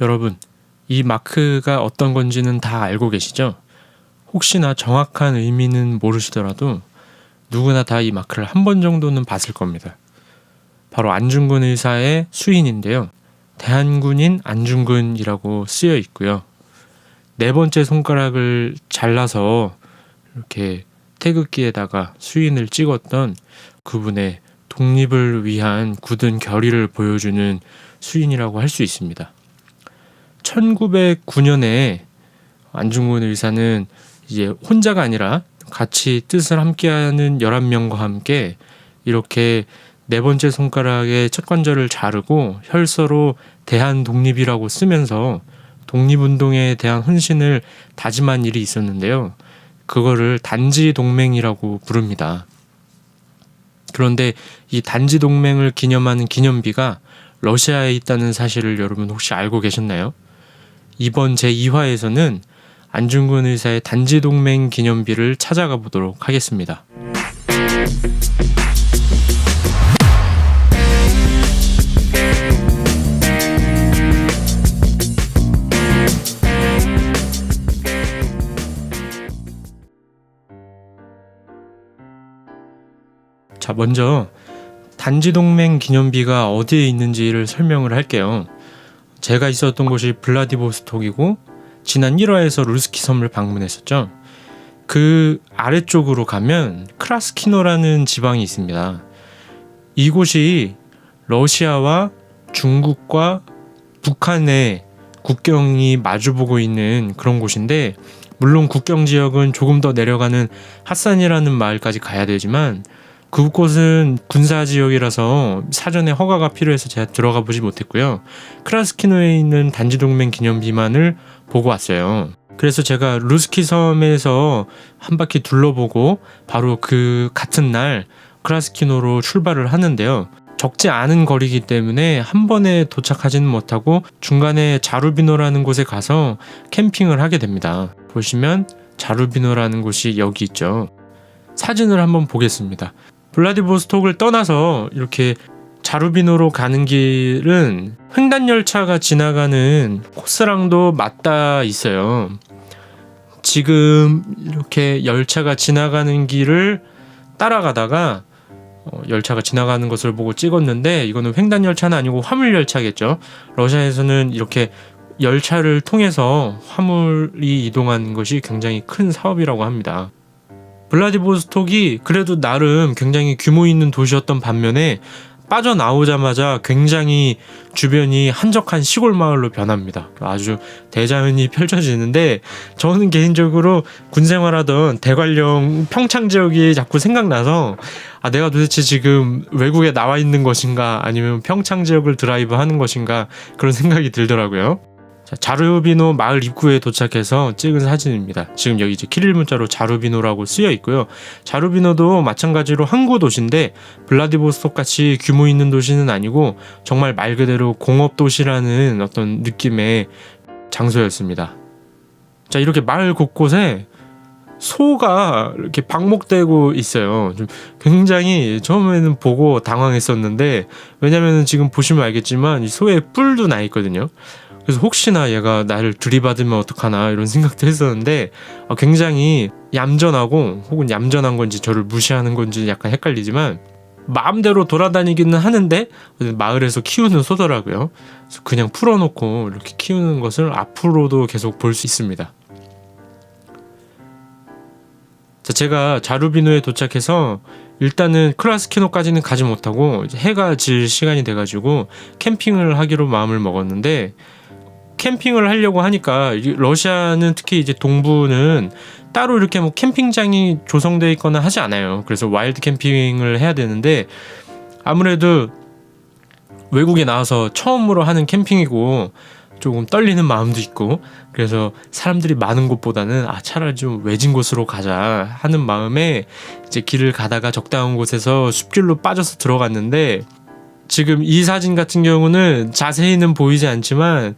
여러분, 이 마크가 어떤 건지는 다 알고 계시죠? 혹시나 정확한 의미는 모르시더라도 누구나 다 이 마크를 한 번 정도는 봤을 겁니다. 바로 안중근 의사의 수인인데요. 대한군인 안중근이라고 쓰여 있고요. 네 번째 손가락을 잘라서 이렇게 태극기에다가 수인을 찍었던 그분의 독립을 위한 굳은 결의를 보여주는 수인이라고 할 수 있습니다. 1909년에 안중근 의사는 이제 혼자가 아니라 같이 뜻을 함께하는 11명과 함께 이렇게 네 번째 손가락의 첫 관절을 자르고 혈서로 대한독립이라고 쓰면서 독립운동에 대한 헌신을 다짐한 일이 있었는데요. 그거를 단지동맹이라고 부릅니다. 그런데 이 단지동맹을 기념하는 기념비가 러시아에 있다는 사실을 여러분 혹시 알고 계셨나요? 이번 제2화에서는 안중근 의사의 단지동맹 기념비를 찾아가 보도록 하겠습니다. 자, 먼저 단지동맹 기념비가 어디에 있는지를 설명을 할게요. 제가 있었던 곳이 블라디보스톡이고 지난 1화에서 루스키 섬을 방문했었죠. 그 아래쪽으로 가면 크라스키노라는 지방이 있습니다. 이곳이 러시아와 중국과 북한의 국경이 마주보고 있는 그런 곳인데, 물론 국경 지역은 조금 더 내려가는 핫산이라는 마을까지 가야 되지만 그곳은 군사지역이라서 사전에 허가가 필요해서 제가 들어가 보지 못했고요. 크라스키노에 있는 단지동맹 기념비만을 보고 왔어요. 그래서 제가 루스키 섬에서 한 바퀴 둘러보고 바로 그 같은 날 크라스키노로 출발을 하는데요. 적지 않은 거리이기 때문에 한 번에 도착하지는 못하고 중간에 자루비노라는 곳에 가서 캠핑을 하게 됩니다. 보시면 자루비노라는 곳이 여기 있죠. 사진을 한번 보겠습니다. 블라디보스톡을 떠나서 이렇게 자루비노로 가는 길은 횡단열차가 지나가는 코스랑도 맞닿아 있어요. 지금 이렇게 열차가 지나가는 길을 따라가다가 열차가 지나가는 것을 보고 찍었는데, 이거는 횡단열차는 아니고 화물열차겠죠. 러시아에서는 이렇게 열차를 통해서 화물이 이동하는 것이 굉장히 큰 사업이라고 합니다. 블라디보스톡이 그래도 나름 굉장히 규모 있는 도시였던 반면에 빠져나오자마자 굉장히 주변이 한적한 시골 마을로 변합니다. 아주 대자연이 펼쳐지는데, 저는 개인적으로 군 생활하던 대관령 평창 지역이 자꾸 생각나서 내가 도대체 지금 외국에 나와 있는 것인가 아니면 평창 지역을 드라이브 하는 것인가 그런 생각이 들더라고요. 자, 자루비노 마을 입구에 도착해서 찍은 사진입니다. 지금 여기 이제 키릴 문자로 자루비노라고 쓰여 있고요. 자루비노도 마찬가지로 항구 도시인데 블라디보스톡 같이 규모 있는 도시는 아니고 정말 말 그대로 공업 도시라는 어떤 느낌의 장소였습니다. 자, 이렇게 마을 곳곳에 소가 이렇게 방목되고 있어요. 좀 굉장히 처음에는 보고 당황했었는데, 왜냐면은 지금 보시면 알겠지만 이 소에 뿔도 나 있거든요. 그래서 혹시나 얘가 나를 들이받으면 어떡하나 이런 생각도 했었는데, 굉장히 얌전하고, 혹은 얌전한 건지 저를 무시하는 건지 약간 헷갈리지만 마음대로 돌아다니기는 하는데 마을에서 키우는 소더라고요. 그래서 그냥 풀어놓고 이렇게 키우는 것을 앞으로도 계속 볼 수 있습니다. 자, 제가 자루비노에 도착해서 일단은 크라스키노까지는 가지 못하고 해가 질 시간이 돼가지고 캠핑을 하기로 마음을 먹었는데, 캠핑을 하려고 하니까 러시아는 특히 이제 동부는 따로 이렇게 뭐 캠핑장이 조성되어 있거나 하지 않아요. 그래서 와일드 캠핑을 해야 되는데, 아무래도 외국에 나와서 처음으로 하는 캠핑이고 조금 떨리는 마음도 있고, 그래서 사람들이 많은 곳보다는 차라리 좀 외진 곳으로 가자 하는 마음에 이제 길을 가다가 적당한 곳에서 숲길로 빠져서 들어갔는데, 지금 이 사진 같은 경우는 자세히는 보이지 않지만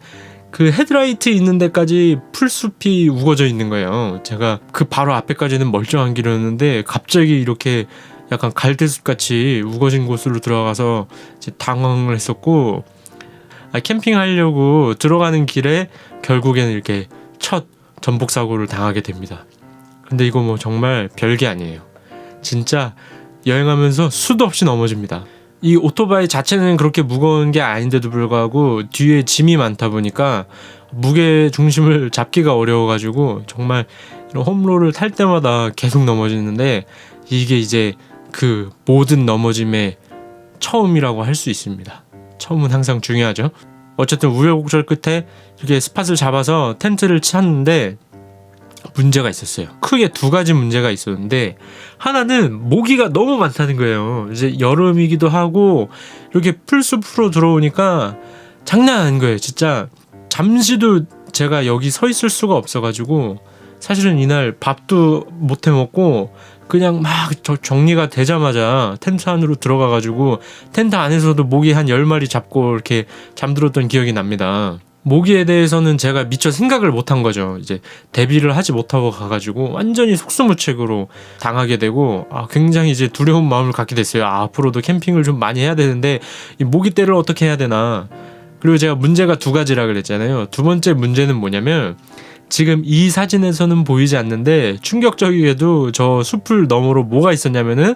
그 헤드라이트 있는 데까지 풀숲이 우거져 있는 거예요. 제가 그 바로 앞에까지는 멀쩡한 길이었는데 갑자기 이렇게 약간 갈대숲같이 우거진 곳으로 들어가서 이제 당황을 했었고, 캠핑하려고 들어가는 길에 결국에는 이렇게 첫 전복 사고를 당하게 됩니다. 근데 이거 뭐 정말 별게 아니에요. 진짜 여행하면서 수도 없이 넘어집니다. 이 오토바이 자체는 그렇게 무거운 게 아닌데도 불구하고 뒤에 짐이 많다 보니까 무게 중심을 잡기가 어려워가지고 정말 이런 홈로를 탈 때마다 계속 넘어지는데, 이게 이제 그 모든 넘어짐의 처음이라고 할 수 있습니다. 처음은 항상 중요하죠. 어쨌든 우여곡절 끝에 이렇게 스팟을 잡아서 텐트를 쳤는데 문제가 있었어요. 크게 두 가지 문제가 있었는데, 하나는 모기가 너무 많다는 거예요. 이제 여름이기도 하고 이렇게 풀숲으로 들어오니까 장난 아닌 거예요. 진짜 잠시도 제가 여기 서 있을 수가 없어가지고 사실은 이날 밥도 못 해 먹고 그냥 막 정리가 되자마자 텐트 안으로 들어가가지고 텐트 안에서도 모기 한 10마리 잡고 이렇게 잠들었던 기억이 납니다. 모기에 대해서는 제가 미처 생각을 못한 거죠. 이제 대비를 하지 못하고 가가지고 완전히 속수무책으로 당하게 되고, 굉장히 이제 두려운 마음을 갖게 됐어요. 앞으로도 캠핑을 좀 많이 해야 되는데 이 모기떼를 어떻게 해야 되나. 그리고 제가 문제가 두 가지라 그랬잖아요. 두 번째 문제는 뭐냐면, 지금 이 사진에서는 보이지 않는데 충격적이게도 저 숲을 너머로 뭐가 있었냐면은,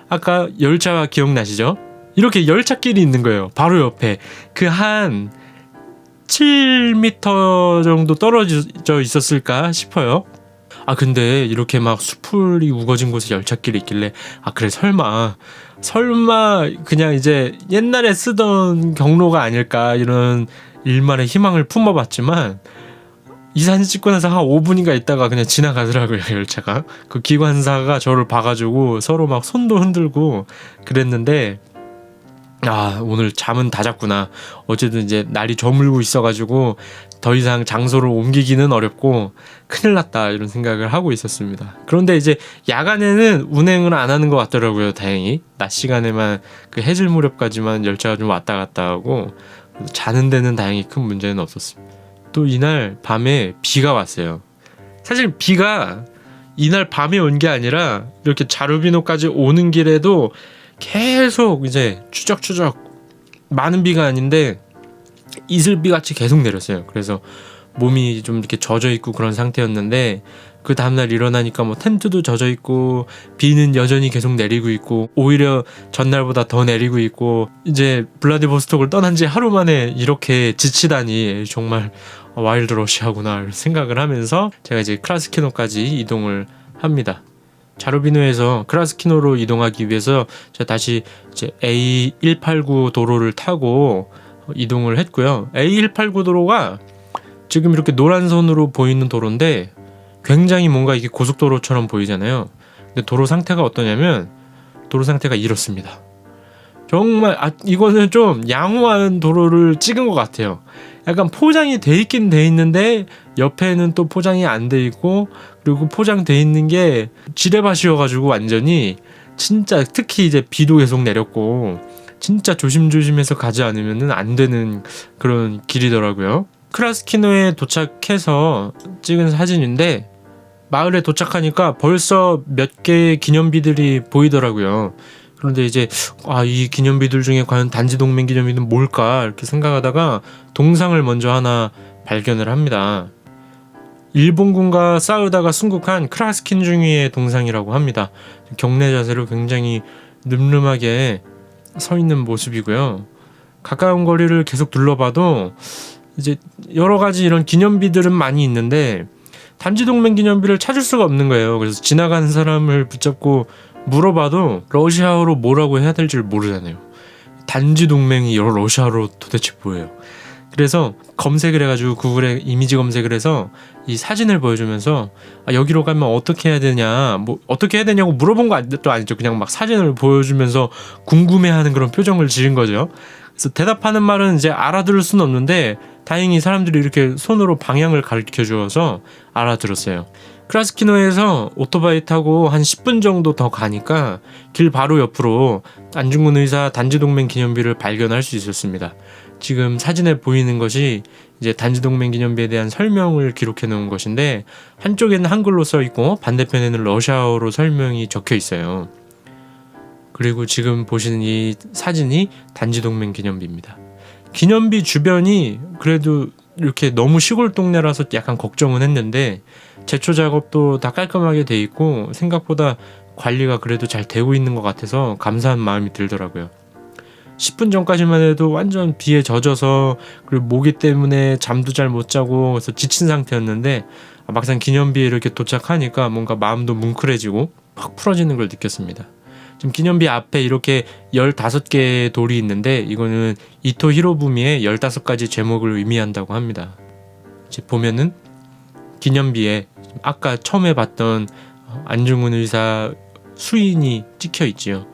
아까 열차 기억나시죠? 이렇게 열차길이 있는 거예요. 바로 옆에. 그 한 7m 정도 떨어져 있었을까 싶어요. 근데 이렇게 막 수풀이 우거진 곳에 열차길이 있길래 그래 설마 그냥 이제 옛날에 쓰던 경로가 아닐까, 이런 일말의 희망을 품어봤지만 이 사진 찍고 나서 한 5분인가 있다가 그냥 지나가더라고요. 열차가. 그 기관사가 저를 봐가지고 서로 막 손도 흔들고 그랬는데, 오늘 잠은 다 잤구나. 어쨌든 이제 날이 저물고 있어가지고 더 이상 장소를 옮기기는 어렵고 큰일 났다, 이런 생각을 하고 있었습니다. 그런데 이제 야간에는 운행을 안 하는 것 같더라고요. 다행히 낮 시간에만 그 해질 무렵까지만 열차가 좀 왔다 갔다 하고, 자는 데는 다행히 큰 문제는 없었습니다. 또 이날 밤에 비가 왔어요. 사실 비가 이날 밤에 온 게 아니라 이렇게 자루비노까지 오는 길에도 계속 이제 추적추적 많은 비가 아닌데 이슬비 같이 계속 내렸어요. 그래서 몸이 좀 이렇게 젖어 있고 그런 상태였는데, 그 다음날 일어나니까 뭐 텐트도 젖어 있고 비는 여전히 계속 내리고 있고, 오히려 전날보다 더 내리고 있고, 이제 블라디보스톡을 떠난 지 하루 만에 이렇게 지치다니 정말 와일드 러시아구나 생각을 하면서 제가 이제 크라스키노까지 이동을 합니다. 자루비노에서 크라스키노로 이동하기 위해서 제가 다시 이제 A189 도로를 타고 이동을 했고요. A189 도로가 지금 이렇게 노란 선으로 보이는 도로인데 굉장히 뭔가 이게 고속도로처럼 보이잖아요. 근데 도로 상태가 어떠냐면, 도로 상태가 이렇습니다. 정말 이거는 좀 양호한 도로를 찍은 것 같아요. 약간 포장이 돼 있긴 돼 있는데 옆에는 또 포장이 안 돼 있고, 그리고 포장돼 있는 게 지뢰밭이어가지고 완전히 진짜, 특히 이제 비도 계속 내렸고 진짜 조심조심해서 가지 않으면 안 되는 그런 길이더라고요. 크라스키노에 도착해서 찍은 사진인데, 마을에 도착하니까 벌써 몇 개의 기념비들이 보이더라고요. 그런데 이제 이 기념비들 중에 과연 단지동맹 기념비는 뭘까 이렇게 생각하다가 동상을 먼저 하나 발견을 합니다. 일본군과 싸우다가 순국한 크라스킨 중위의 동상이라고 합니다. 경내 자세로 굉장히 늠름하게 서 있는 모습이고요. 가까운 거리를 계속 둘러봐도 이제 여러 가지 이런 기념비들은 많이 있는데 단지동맹 기념비를 찾을 수가 없는 거예요. 그래서 지나가는 사람을 붙잡고 물어봐도 러시아어로 뭐라고 해야 될지를 모르잖아요. 단지동맹이 러시아어로 도대체 뭐예요? 그래서 검색을 해가지고 구글에 이미지 검색을 해서 이 사진을 보여주면서 여기로 가면 어떻게 해야 되냐, 뭐 어떻게 해야 되냐고 물어본 것도 아니죠. 그냥 막 사진을 보여주면서 궁금해하는 그런 표정을 지은 거죠. 그래서 대답하는 말은 이제 알아들을 수는 없는데 다행히 사람들이 이렇게 손으로 방향을 가르쳐 주어서 알아들었어요. 크라스키노에서 오토바이 타고 한 10분 정도 더 가니까 길 바로 옆으로 안중근 의사 단지동맹 기념비를 발견할 수 있었습니다. 지금 사진에 보이는 것이 이제 단지동맹 기념비에 대한 설명을 기록해 놓은 것인데, 한쪽에는 한글로 써 있고 반대편에는 러시아어로 설명이 적혀 있어요. 그리고 지금 보시는 이 사진이 단지동맹 기념비입니다. 기념비 주변이 그래도 이렇게 너무 시골 동네라서 약간 걱정은 했는데 제초 작업도 다 깔끔하게 돼 있고 생각보다 관리가 그래도 잘 되고 있는 것 같아서 감사한 마음이 들더라고요. 10분 전까지만 해도 완전 비에 젖어서 그리고 모기 때문에 잠도 잘 못 자고 그래서 지친 상태였는데 막상 기념비에 이렇게 도착하니까 뭔가 마음도 뭉클해지고 확 풀어지는 걸 느꼈습니다. 지금 기념비 앞에 이렇게 15개의 돌이 있는데 이거는 이토 히로부미의 15가지 제목을 의미한다고 합니다. 이제 보면은 기념비에 아까 처음에 봤던 안중근 의사 수인이 찍혀 있지요.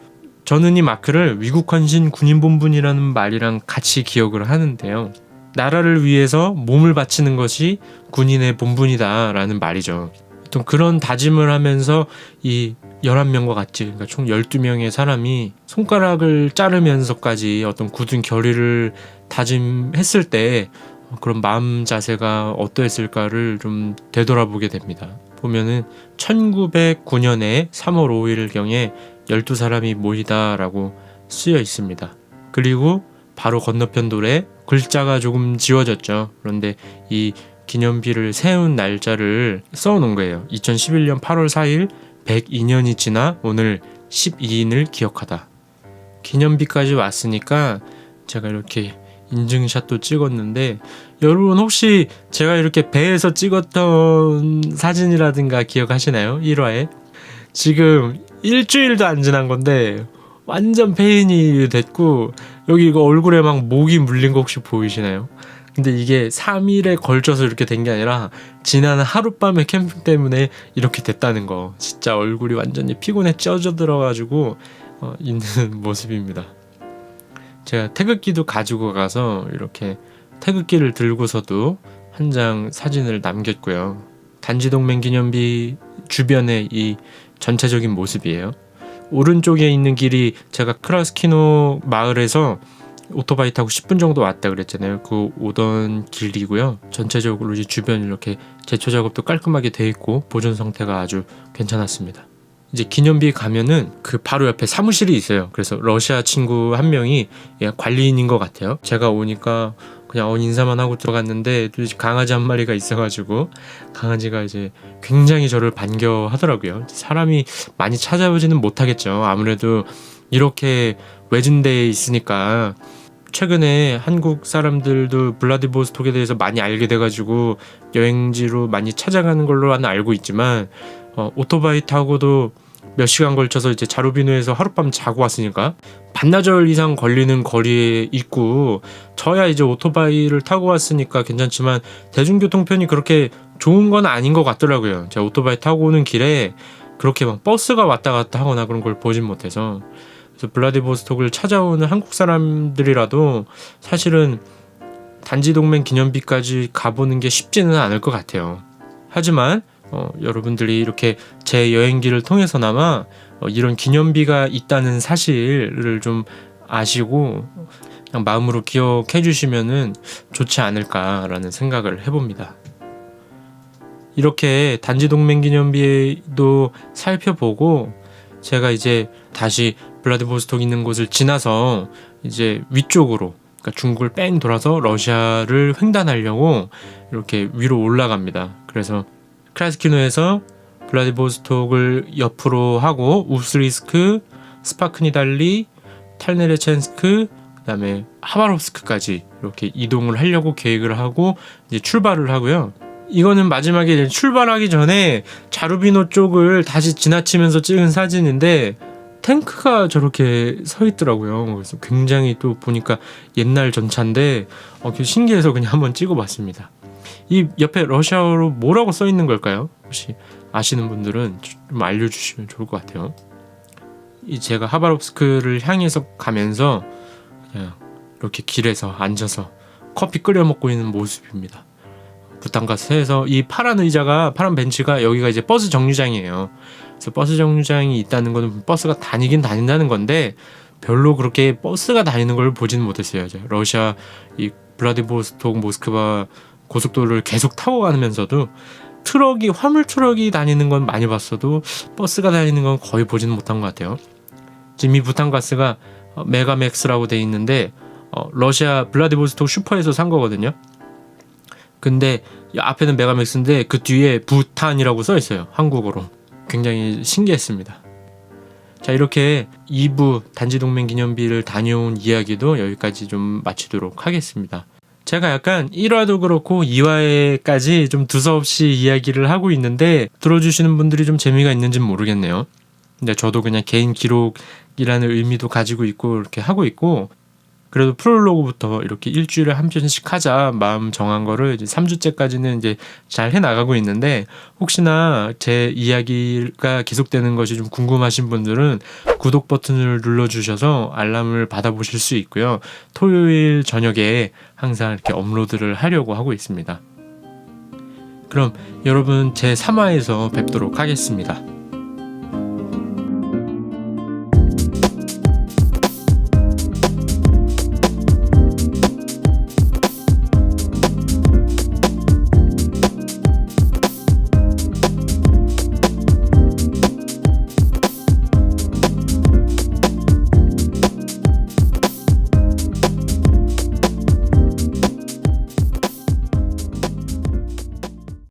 저는 이 마크를 위국헌신 군인본분이라는 말이랑 같이 기억을 하는데요. 나라를 위해서 몸을 바치는 것이 군인의 본분이다 라는 말이죠. 또 그런 다짐을 하면서 이 11명과 같이, 그러니까 총 12명의 사람이 손가락을 자르면서까지 어떤 굳은 결의를 다짐했을 때 그런 마음 자세가 어떠했을까를 좀 되돌아보게 됩니다. 보면은 1909년에 3월 5일경에 12사람이 모이다라고 쓰여 있습니다. 그리고 바로 건너편 돌에 글자가 조금 지워졌죠. 그런데 이 기념비를 세운 날짜를 써놓은 거예요. 2011년 8월 4일 102년이 지나 오늘 12인을 기억하다. 기념비까지 왔으니까 제가 이렇게 인증샷도 찍었는데 여러분 혹시 제가 이렇게 배에서 찍었던 사진이라든가 기억하시나요? 1화에 지금 일주일도 안 지난 건데 완전 페인이 됐고 여기 이거 얼굴에 막 모기 물린 거 혹시 보이시나요? 근데 이게 3일에 걸쳐서 이렇게 된 게 아니라 지난 하룻밤의 캠핑 때문에 이렇게 됐다는 거. 진짜 얼굴이 완전히 피곤에 쪄져 들어가지고 있는 모습입니다. 제가 태극기도 가지고 가서 이렇게 태극기를 들고서도 한 장 사진을 남겼고요. 단지동맹 기념비 주변의 이 전체적인 모습이에요. 오른쪽에 있는 길이 제가 크라스키노 마을에서 오토바이 타고 10분 정도 왔다 그랬잖아요. 그 오던 길이고요. 전체적으로 이제 주변 이렇게 제초 작업도 깔끔하게 돼 있고 보존 상태가 아주 괜찮았습니다. 이제 기념비에 가면은 그 바로 옆에 사무실이 있어요. 그래서 러시아 친구 한 명이 관리인인 것 같아요. 제가 오니까 그냥 인사만 하고 들어갔는데 강아지 한 마리가 있어가지고 강아지가 이제 굉장히 저를 반겨하더라고요. 사람이 많이 찾아오지는 못하겠죠. 아무래도 이렇게 외진데에 있으니까. 최근에 한국 사람들도 블라디보스톡에 대해서 많이 알게 돼가지고 여행지로 많이 찾아가는 걸로는 알고 있지만 오토바이 타고도 몇 시간 걸쳐서 이제 자루비누에서 하룻밤 자고 왔으니까 반나절 이상 걸리는 거리에 있고 저야 이제 오토바이를 타고 왔으니까 괜찮지만 대중교통편이 그렇게 좋은 건 아닌 것 같더라고요. 제가 오토바이 타고 오는 길에 그렇게 막 버스가 왔다 갔다 하거나 그런 걸 보진 못해서 그래서 블라디보스톡을 찾아오는 한국 사람들이라도 사실은 단지동맹 기념비까지 가보는 게 쉽지는 않을 것 같아요. 하지만 여러분들이 이렇게 제 여행기를 통해서나마 이런 기념비가 있다는 사실을 좀 아시고 그냥 마음으로 기억해 주시면은 좋지 않을까라는 생각을 해봅니다. 이렇게 단지동맹 기념비도 살펴보고 제가 이제 다시 블라디보스톡 있는 곳을 지나서 이제 위쪽으로 그러니까 중국을 뺑 돌아서 러시아를 횡단하려고 이렇게 위로 올라갑니다. 그래서 크라스키노에서 블라디보스톡을 옆으로 하고 우스리스크, 스파크니달리, 탈네레첸스크, 그다음에 하바롭스크까지 이렇게 이동을 하려고 계획을 하고 이제 출발을 하고요. 이거는 마지막에 이제 출발하기 전에 자루비노 쪽을 다시 지나치면서 찍은 사진인데 탱크가 저렇게 서 있더라고요. 그래서 굉장히 또 보니까 옛날 전차인데 신기해서 그냥 한번 찍어봤습니다. 이 옆에 러시아어로 뭐라고 써 있는 걸까요? 혹시 아시는 분들은 좀 알려주시면 좋을 것 같아요. 제가 하바롭스크를 향해서 가면서 그냥 이렇게 길에서 앉아서 커피 끓여 먹고 있는 모습입니다. 부탄가스에서 이 파란 의자가 파란 벤치가 여기가 이제 버스 정류장이에요. 그래서 버스 정류장이 있다는 거는 버스가 다니긴 다닌다는 건데 별로 그렇게 버스가 다니는 걸 보지는 못했어요. 러시아 이 블라디보스톡 모스크바 고속도로를 계속 타고 가면서도 트럭이 화물 트럭이 다니는 건 많이 봤어도 버스가 다니는 건 거의 보지는 못한 것 같아요. 지금 이 부탄가스가 메가맥스라고 돼 있는데 러시아 블라디보스토크 슈퍼에서 산 거거든요. 근데 앞에는 메가맥스인데 그 뒤에 부탄이라고 써 있어요. 한국어로. 굉장히 신기했습니다. 자, 이렇게 2부 단지동맹 기념비를 다녀온 이야기도 여기까지 좀 마치도록 하겠습니다. 제가 약간 1화도 그렇고 2화에까지 좀 두서없이 이야기를 하고 있는데 들어주시는 분들이 좀 재미가 있는지는 모르겠네요. 근데 저도 그냥 개인 기록이라는 의미도 가지고 있고 이렇게 하고 있고, 그래도 프롤로그부터 이렇게 일주일에 한 편씩 하자 마음 정한 거를 이제 3주째까지는 이제 잘 해나가고 있는데, 혹시나 제 이야기가 계속되는 것이 좀 궁금하신 분들은 구독 버튼을 눌러주셔서 알람을 받아보실 수 있고요. 토요일 저녁에 항상 이렇게 업로드를 하려고 하고 있습니다. 그럼 여러분 제 3화에서 뵙도록 하겠습니다.